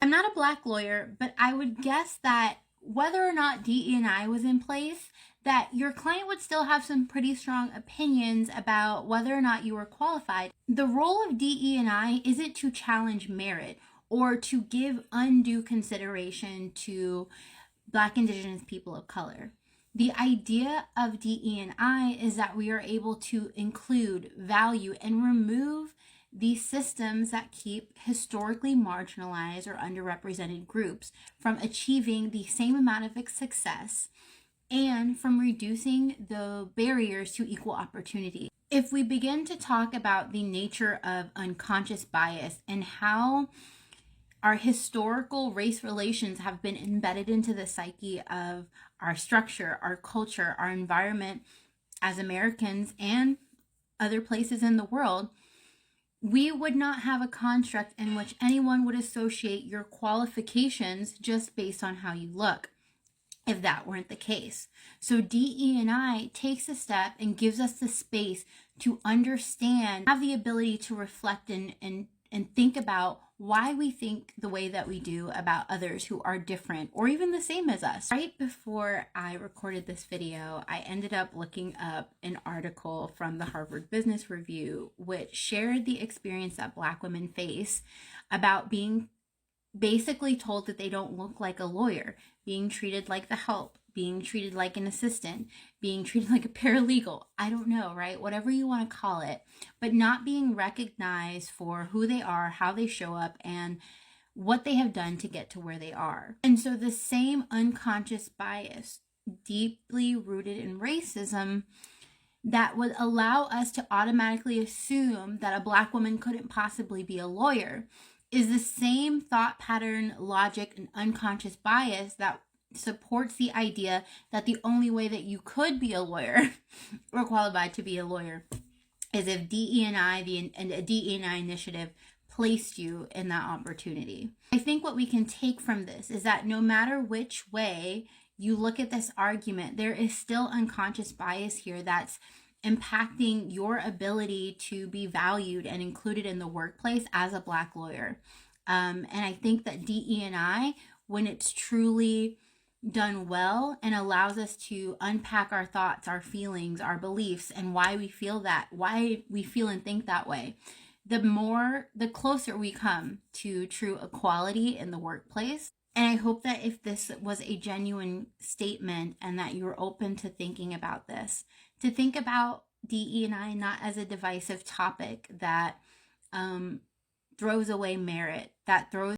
I'm not a black lawyer, but I would guess that whether or not DE&I was in place, that your client would still have some pretty strong opinions about whether or not you were qualified. The role of DE&I isn't to challenge merit or to give undue consideration to Black, Indigenous people of color. The idea of DE&I is that we are able to include, value, and remove these systems that keep historically marginalized or underrepresented groups from achieving the same amount of success and from reducing the barriers to equal opportunity. If we begin to talk about the nature of unconscious bias and how our historical race relations have been embedded into the psyche of our structure, our culture, our environment as Americans and other places in the world, we would not have a construct in which anyone would associate your qualifications just based on how you look, if that weren't the case. So DE&I takes a step and gives us the space to understand, have the ability to reflect and think about why we think the way that we do about others who are different or even the same as us. Right before I recorded this video, I ended up looking up an article from the Harvard Business Review, which shared the experience that Black women face about being basically told that they don't look like a lawyer, being treated like the help, being treated like an assistant, being treated like a paralegal. I don't know, right? Whatever you want to call it, but not being recognized for who they are, how they show up, and what they have done to get to where they are. And so the same unconscious bias, deeply rooted in racism, that would allow us to automatically assume that a Black woman couldn't possibly be a lawyer, is the same thought pattern, logic, and unconscious bias that supports the idea that the only way that you could be a lawyer or qualified to be a lawyer is if DE&I, a DE&I initiative placed you in that opportunity. I think what we can take from this is that no matter which way you look at this argument, there is still unconscious bias here that's impacting your ability to be valued and included in the workplace as a Black lawyer. And I think that DE&I, when it's truly done well and allows us to unpack our thoughts, our feelings, our beliefs, and why we feel and think that way, the closer we come to true equality in the workplace. And I hope that if this was a genuine statement and that you're open to thinking about this, to think about DE&I not as a divisive topic that throws away merit, that throws